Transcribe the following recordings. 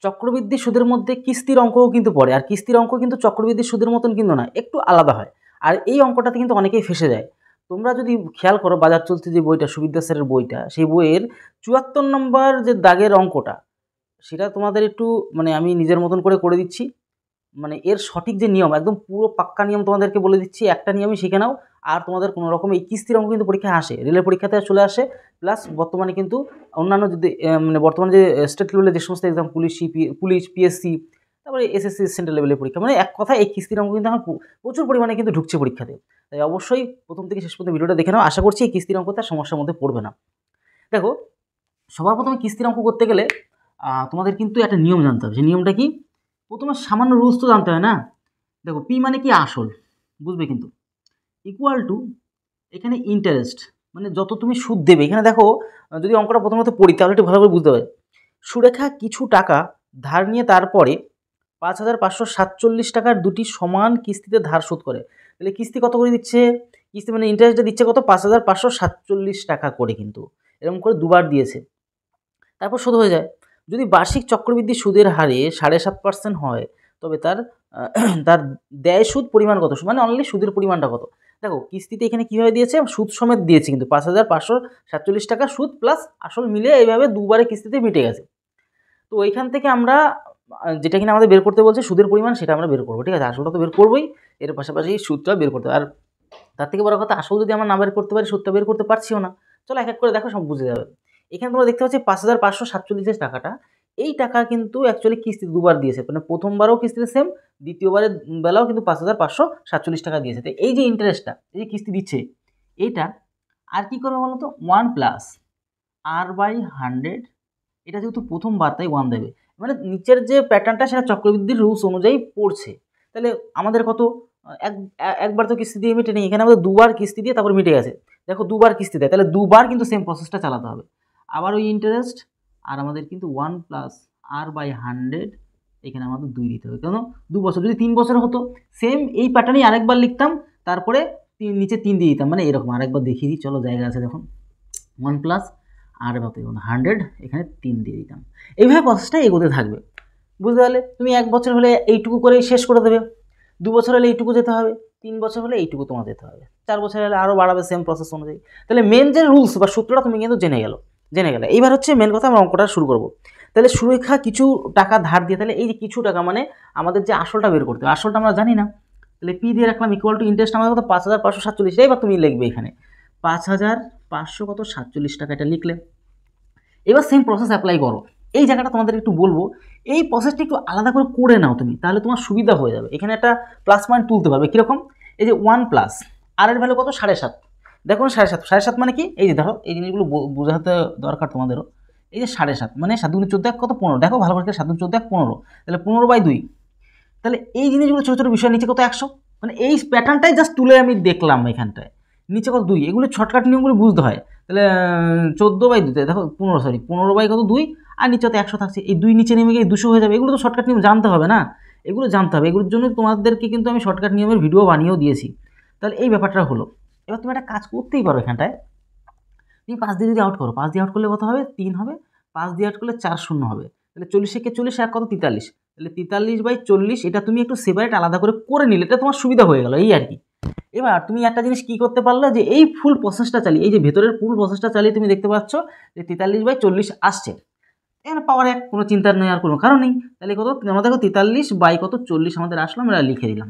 চক্রবৃদ্ধি সুদের মধ্যে কিস্তির অঙ্কও কিন্তু পড়ে, আর কিস্তির অঙ্ক কিন্তু চক্রবৃদ্ধি সুদের মতন কিন্তু না, একটু আলাদা হয়। আর এই অঙ্কটাতে কিন্তু অনেকেই ফেসে যায়। তোমরা যদি খেয়াল করো বাজার চলতি যে বইটা সুবিদ্যা স্যারের বইটা, সেই বইয়ের ৭৪ নম্বর যে দাগের অঙ্কটা, সেটা তোমাদের একটু মানে আমি নিজের মতন করে দিচ্ছি। মানে এর সঠিক যে নিয়ম, একদম পুরো পাক্কা নিয়ম তোমাদেরকে বলে দিচ্ছি, একটা নিয়মই শিখে নাও। আর তোমাদের কোনো রকম এই কিস্তির অঙ্ক কিন্তু পরীক্ষায় আসে, রেলের পরীক্ষাতে চলে আসে, প্লাস বর্তমানে কিন্তু অন্যান্য যদি মানে বর্তমানে যে স্টেট লেভেলে যে সমস্ত এক্সাম পুলিশ পিএসসি, তারপরে এসএসসি সেন্ট্রাল লেভেলের পরীক্ষা, মানে এক কথা এই কিস্তির অঙ্ক কিন্তু এখন প্রচুর পরিমাণে কিন্তু ঢুকছে পরীক্ষাতে। তাই অবশ্যই প্রথম থেকে শেষ পর্যন্ত ভিডিওটা দেখে নাও, আশা করছি এই কিস্তির অঙ্ক তার সমস্যার মধ্যে পড়বে না। দেখো, সবার প্রথমে কিস্তির অঙ্ক করতে গেলে তোমাদের কিন্তু একটা নিয়ম জানতে হবে। সেই নিয়মটা কি? প্রথমে সামান্য রুলস তো জানতে হয় না। দেখো, পি মানে কি আসল, বুঝবে কিন্তু, ইকুয়াল টু এখানে ইন্টারেস্ট, মানে যত তুমি সুদ দেবে। এখানে দেখো, যদি অঙ্কটা প্রথমত পড়ি তাহলে একটু ভালো করে বুঝতে হবে। সুরেখা কিছু টাকা ধার নিয়ে তারপরে ৫,৫৪৭ টাকার দুটি সমান কিস্তিতে ধার শোধ করে। তাহলে কিস্তি কত করে দিচ্ছে? কিস্তি মানে ইন্টারেস্টটা দিচ্ছে কত? ৫,৫৪৭ টাকা করে, কিন্তু এরকম করে দুবার দিয়েছে, তারপর শোধ হয়ে যায়। যদি বার্ষিক চক্রবৃদ্ধি সুদের হারে ৭.৫% হয়, তবে তার তার দেয় সুদ পরিমাণ কত? মানে অনলি সুদের পরিমাণটা কত? দেখো, কিস্তিতে এখানে কীভাবে দিয়েছে? সুদ সমেত দিয়েছে, কিন্তু ৫,৫৪৭ টাকা সুদ প্লাস আসল মিলে এইভাবে দুবারে কিস্তিতে মিটে গেছে। তো এইখান থেকে আমরা যেটা কিনা আমাদের বের করতে বলছে সুদের পরিমাণ, সেটা আমরা বের করবো, ঠিক আছে? আসলটা তো বের করবোই, এর পাশাপাশি সুদটা বের করতে হবে। আর তার থেকে বড় কথা, আসল যদি আমরা না বের করতে পারি, সুদটা বের করতে পারছিও না। চলো এক এক করে দেখো, সব বুঝে যাবে। এখানে তোমরা দেখতে পাচ্ছি ৫,৫৪৭ টাকাটা, এই টাকা কিন্তু অ্যাকচুয়ালি কিস্তি দুবার দিয়েছে, মানে প্রথমবারও কিস্তিতে সেম, দ্বিতীয়বারের বেলাও কিন্তু ৫,৫৪৭ টাকা দিয়েছে। তো এই যে ইন্টারেস্টটা, এই যে কিস্তি দিচ্ছে, এইটা আর কি করবে বলো তো? 1 প্লাস R/100, এটা যেহেতু প্রথমবার তাই 1 দেবে, মানে নিচের যে প্যাটার্নটা সেটা চক্রবৃদ্ধির রুলস অনুযায়ী পড়ছে। তাহলে আমাদের কত? একবার তো কিস্তি দিয়ে মিটে নেই, এখানে আমাদের দুবার কিস্তি দিয়ে তারপর মিটে গেছে। দেখো, দুবার কিস্তি দেয়, তাহলে দুবার কিন্তু সেম প্রসেসটা চালাতে হবে। আবার ওই ইন্টারেস্ট, আর আমাদের কিন্তু 1 প্লাস R/100, এখানে আমাদের 2 দিতে হবে। কেন? 2 বছর। যদি 3 বছর হতো, সেম এই প্যাটার্নেই আরেকবার লিখতাম, তারপরে নিচে 3 দিয়ে দিতাম, মানে এরকম। আরেকবার দেখিয়ে দিই, চলো, জায়গা আছে দেখুন। 1 প্লাস আর কত? 100, এখানে 3 দিয়ে দিতাম। এইভাবে প্রসেসটা এগোতে থাকবে, বুঝতে পারলে? তুমি 1 বছর হলে এইটুকু করে শেষ করে দেবে, 2 বছর হলে এইটুকু যেতে হবে, 3 বছর হলে এইটুকু তোমার যেতে হবে, 4 বছর হলে আরও বাড়াবে সেম প্রসেস অনুযায়ী। তাহলে মেন যে রুলস বা সূত্রটা তুমি কিন্তু জেনে গেলে। এইবার হচ্ছে মেন কথা, আমরা অঙ্কটা শুরু করবো। তাহলে সুরেখা কিছু টাকা ধার দিয়ে, তাহলে এই যে কিছু টাকা মানে আমাদের যে আসলটা বের করতে হবে, আসলটা আমরা জানি না, তাহলে পি দিয়ে রাখলাম, ইকুয়াল টু ইন্টারেস্ট আমাদের কত? ৫,৫৪৭। এবার তুমি লিখবে এখানে ৫,৫৪৭ টাকা, এটা লিখলে। এবার সেম প্রসেস অ্যাপ্লাই করো। এই জায়গাটা তোমাদের একটু বলবো, এই প্রসেসটা একটু আলাদা করে নাও তুমি, তাহলে তোমার সুবিধা হয়ে যাবে। এখানে একটা প্লাস পয়েন্ট তুলতে পারবে। কীরকম? এই যে 1 প্লাস আর এর ভ্যালু কত? ৭.৫। দেখো, ৭.৫ মানে কি? এই যে দেখো, এই জিনিসগুলো বোঝাতে দরকার তোমাদেরও। এই যে ৭.৫ মানে ৭ × ১৪ কত? ১৫। দেখো ভালো করে, ৭ × ১৪ ১৫, তাহলে 15/2। তাহলে এই জিনিসগুলো ছোটো ছোটো বিষয়, নিচে কত? ১০০। মানে এই প্যাটার্নটাই জাস্ট তুলে আমি দেখলাম এখানটায়, নিচে কত? 2। এগুলো শর্টকাট নিয়মগুলো বুঝতে হয়। তাহলে 14/2, দেখো 15/2, আর নিচে তো 100 থাকছে, এই 2 নিচে নেমে গিয়ে 200 হয়ে যাবে। এগুলো তো শর্টকাট নিয়ম জানতে হবে না? এগুলো জানতে হবে, এগুলোর জন্য তোমাদেরকে কিন্তু আমি শর্টকাট নিয়মের ভিডিও বানিয়েও দিয়েছি। তাহলে এই ব্যাপারটা হলো। এবার তুমি একটা কাজ করতেই পারো, এখানটায় তুমি 5 দিয়ে যদি আউট করো, 5 দিয়ে আউট করলে কত হবে? 3 হবে। 5 দিয়ে আউট করলে 4 শূন্য হবে, তাহলে 40 × 40 আর কত? 43। তাহলে 43/40, এটা তুমি একটু সেপারেট আলাদা করে নিলে, এটা তোমার সুবিধা হয়ে গেল, এই আর কি। এবার তুমি একটা জিনিস কি করতে পারলে, যে এই ফুল প্রসেসটা চালিয়ে, এই যে ভেতরের ফুল প্রসেসটা চালিয়ে তুমি দেখতে পাচ্ছ যে 43/40 আসছে। এখানে পাওয়ার 1, কোনো চিন্তার নেই, আর কোনো কারণ নেই। তাহলে কত? আমাদের 43/40 আমাদের আসলো, আমরা লিখে দিলাম,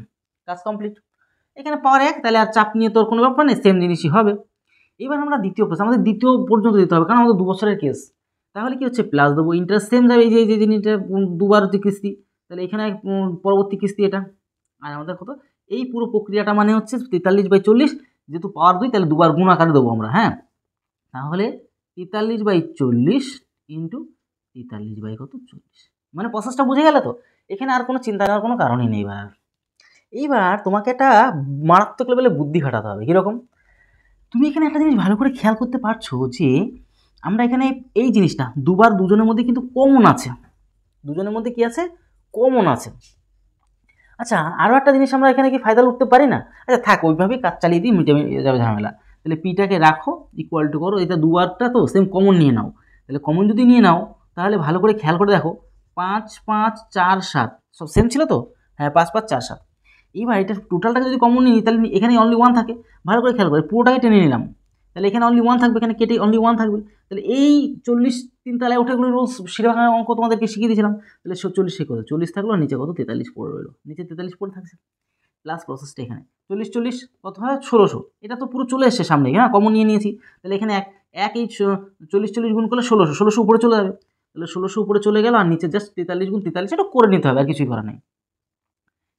কাজ কমপ্লিট। এখানে পাওয়ার 1, তাহলে আর চাপ নিয়ে তোর কোনো ব্যাপার নেই, সেম জিনিসই হবে। এবার আমরা দ্বিতীয় কেস, আমাদের দ্বিতীয় পর্যন্ত দিতে হবে, কারণ আমাদের 2 বছরের কেস। তাহলে কি হচ্ছে? প্লাস দেবো, ইন্টারেস্ট সেম যাবে, এই যে জিনিসটা 2বার হচ্ছে কিস্তি, তাহলে এখানে পরবর্তী কিস্তি এটা। আর আমাদের কত? এই পুরো প্রক্রিয়াটা মানে হচ্ছে 43/40, যেহেতু পাওয়ার 2, তাহলে 2বার গুণ আকারে দেবো আমরা, হ্যাঁ। তাহলে 43/40 ইন্টু 43/40, মানে প্রসেসটা বুঝে গেলে তো? এখানে আর কোনো চিন্তা নেওয়ার কোনো কারণই নেই। এইবার তোমাকে একটা মারাত্মক লেভেলে বুদ্ধি খাটাতে হবে। কীরকম? তুমি এখানে একটা জিনিস ভালো করে খেয়াল করতে পারছো যে আমরা এখানে এই জিনিসটা দুবার দুজনের মধ্যে কিন্তু কমন আছে, দুজনের মধ্যে কি আছে? কমন আছে। আচ্ছা, আরও একটা জিনিস আমরা এখানে কি ফায়দা উঠতে পারি না? আচ্ছা থাক, ওইভাবেই কাজ চালিয়ে দিই, মিটে যাবে ঝামেলা। তাহলে পিটাকে রাখো, ইকুয়াল টু করো, এটা দুবারটা তো সেম কমন নিয়ে নাও। তাহলে কমন যদি নিয়ে নাও, তাহলে ভালো করে খেয়াল করে দেখো, 5 5 4 7 সব সেম ছিল তো, হ্যাঁ 5 5 4 7। এইবার এটার টোটালটাকে যদি কমন নিই তাহলে এখানে অনলি 1 থাকে, ভালো করে খেয়াল করে পুরোটাকে টেনে নিলাম, তাহলে এখানে অনলি 1 থাকবে, এখানে কেটে অনলি 1 থাকবে। তাহলে এই 40 3 তলায় ওঠাগুলো রুলস সিঁড়ি ভাঙার অঙ্ক তোমাদেরকে শিখিয়ে দিয়েছিলাম। তাহলে 40 কত 40 থাকলো, আর নিচে কত 43 পড়ে রইলো, নিচে 43 পড়ে থাকছে। প্লাস প্রসেসটা এখানে 40 40 কত হয় 1600, এটা তো পুরো চলে এসছে সামনে, হ্যাঁ কমন নিয়ে নিয়েছি। তাহলে এখানে এক এই 40 40 গুণ করলে 1600 উপরে চলে যাবে, তাহলে 1600 উপরে চলে গেল, আর নিচে জাস্ট 43 গুণ 43, এটা করে নিতে হবে, আর কিছুই করা নেই।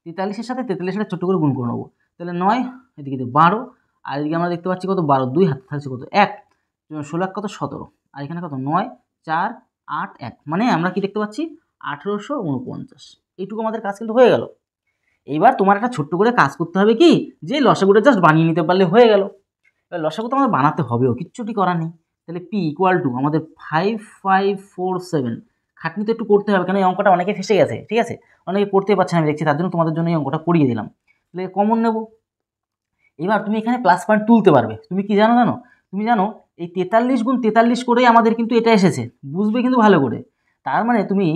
43-এর সাথে 43-টা ছোট্ট করে গুণ করে নেবো, তাহলে 9, এদিকে 12, আর এদিকে আমরা দেখতে পাচ্ছি কত 12, 2 হাতে থাকছে কত 1, 16 কত 17, আর এখানে কত 9 4 8 1, মানে আমরা কি দেখতে পাচ্ছি 1849। এইটুকু আমাদের কাজ কিন্তু হয়ে গেল। এইবার তোমার একটা ছোট্ট করে কাজ করতে হবে কি, যে লসাগুটা জাস্ট বানিয়ে নিতে পারলে হয়ে গেল। এবার লসাগু তো আমাদের বানাতে হবেও, কিচ্ছুটি করার নেই। তাহলে পি ইকুয়াল টু আমাদের 5547, খাটনি তো একটু করতে হবে, কারণ এই অঙ্কটা অনেকে ফেসে গেছে, ঠিক আছে, অনেকে পড়তে পারছে না আমি দেখছি, তার জন্য তোমাদের জন্য এই অঙ্কটা করিয়ে দিলাম। তাহলে কমন নেব। এবার তুমি এখানে প্লাস পয়েন্ট তুলতে পারবে, তুমি কি জানো তুমি জানো এই 43 গুণ 43 করেই আমাদের কিন্তু এটা এসেছে, বুঝবে কিন্তু ভালো করে। তার মানে তুমি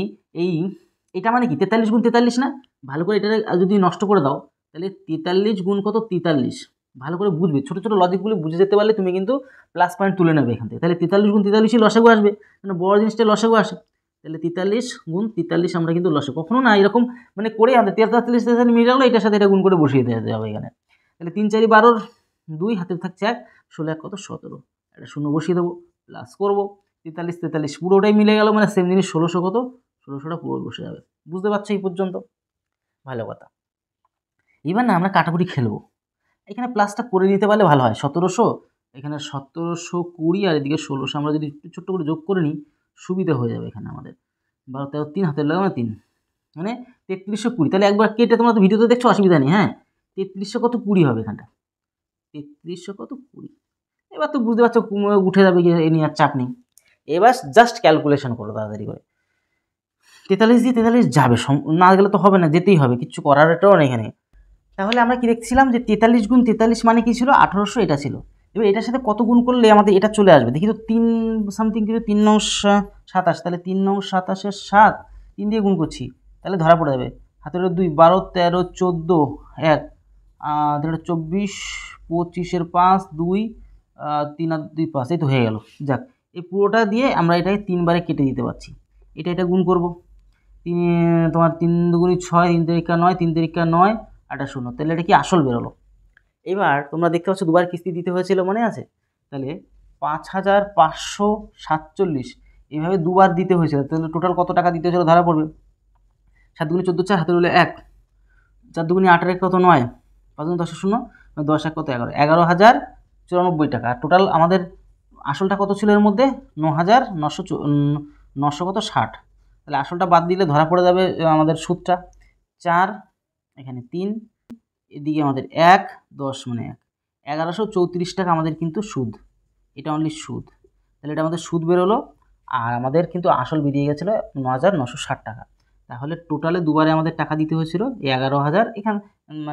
এটা মানে কি 43 গুণ 43 না, ভালো করে এটা যদি নষ্ট করে দাও, তাহলে 43 গুণ কত 43, ভালো করে বুঝবে, ছোটো ছোটো লজিকগুলো বুঝে যেতে পারলে তুমি কিন্তু প্লাস পয়েন্ট তুলে নেবে এখান থেকে। তাহলে 43 গুণ 43ই লসাগু আসবে, মানে বড় জিনিসটা লসাগু আসে। তাহলে 43 গুণ 43 আমরা কিন্তু লসাগু কখনো না এরকম মানে করে আমাদের 43 মিলে গেলো, এটার সাথে এটা গুণ করে বসিয়ে দেওয়া যাবে এখানে। তাহলে 3 4 12, 2 হাতে থাকছে 1, 16 1 কত 17, এটা শূন্য বসিয়ে দেবো, প্লাস করবো 43 43 পুরোটাই মিলে গেল, মানে সেম জিনিস 1600 কত 1600টা পুরো বসে যাবে। বুঝতে পারছো এই পর্যন্ত? ভালো কথা। এবার না আমরা কাটাকুটি খেলবো, এখানে প্লাসটা করে নিতে পারলে ভালো হয়। 1700, এখানে 1720, আর এদিকে 1600 আমরা যদি একটু ছোট্ট করে যোগ করে নিই সুবিধা হয়ে যাবে এখানে আমাদের। 12 13 3 হাতের লাগানো 3, মানে 3320। তাহলে একবার কেটে তোমরা তো ভিডিওতে দেখছো, অসুবিধা নেই, হ্যাঁ 3300 কত 20 হবে এখানটা, 3300 কত 20। এবার তো বুঝতে পারছো উঠে যাবে, এ নিয়ে আর চাপ নেই। এবার জাস্ট ক্যালকুলেশন করো তাড়াতাড়ি করে, 43 দিয়ে 43 যাবে, না গেলে তো হবে না, যেতেই হবে, কিচ্ছু করার এটাও নেই এখানে। তাহলে আমরা কি দেখছিলাম যে 43 গুণ 43 মানে কি ছিল 1800, এটা ছিল। এবার এটার সাথে কত গুণ করলে আমাদের এটা চলে আসবে, দেখি তো 3 সামথিং কিছু 3 9 27, তাহলে 3 9 27 7, 3 দিয়ে গুণ করছি, তাহলে ধরা পড়ে যাবে। হাতের 2 12 13 14 1, 24 25 5 2 3 আর 2 5, এই তো হয়ে গেল। যাক, এই পুরোটা দিয়ে আমরা এটাকে 3 বারে কেটে দিতে পারছি, এটা গুণ করব। তোমার 3 দুগুণি 6, 3 তিরিকা 9, 3 তিরিকা 9, 28, তাহলে এটা কি আসল বেরোলো। এবার তোমরা দেখতে পাচ্ছ দুবার কিস্তি দিতে হয়েছিল, মনে আছে? তাহলে 5547, এইভাবে দুবার দিতে হয়েছিল, তাহলে টোটাল কত টাকা দিতে হয়েছিল ধরা পড়বে। 7 দুগুণি 14 4, হাতে রইল 1, 4 দুগুণি 8 আর 1 কত 9, 5 দুগুণি 10 0, 10 1 কত 11, 11,094 টাকা। আর টোটাল আমাদের আসলটা কত ছিল এর মধ্যে 9,900 কত 60, তাহলে আসলটা বাদ দিলে ধরা পড়ে যাবে আমাদের সুদটা 4, এখানে 3, এদিকে আমাদের 1 10 মানে 1, 1134 টাকা আমাদের কিন্তু সুদ, এটা অনলি সুদ। তাহলে এটা আমাদের সুদ বেরোলো, আর আমাদের কিন্তু আসল বেরিয়ে গেছিলো 9,960 টাকা। তাহলে টোটালে দুবারে আমাদের টাকা দিতে হয়েছিল 11,000, এখানে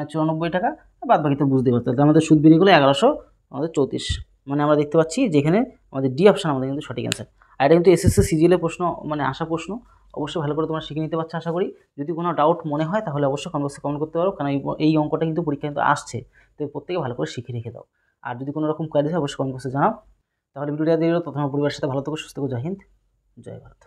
94 টাকা, বাদ বাকি তো বুঝতেই পারতো। তাহলে আমাদের সুদ বেরিয়ে গেলো 1134, মানে আমরা দেখতে পাচ্ছি যেখানে আমাদের ডি অপশান আমাদের কিন্তু সঠিক অ্যান্সার। আর এটা কিন্তু এসএসসি সিজিএলের প্রশ্ন, মানে আসা প্রশ্ন, অবশ্যই ভালো করে তোমরা শিখে নিতে পারছো আশা করি। যদি কোনো ডাউট মনে হয় তাহলে অবশ্যই কমেন্ট বক্সে কমেন্ট করতে পারো, কারণ এই অঙ্কটা কিন্তু পরীক্ষা কিন্তু আসছে, তো প্রত্যেকে ভালো করে শিখে রেখে দাও। আর যদি কোনো রকম কোয়ারি হয় অবশ্যই কমেন্ট বক্সে জানাও। তাহলে ভিডিওটা দিয়ে তথা পরিবারের সাথে ভালো থেকো, সুস্থ থেকো, জয় হিন্দ, জয় ভারত।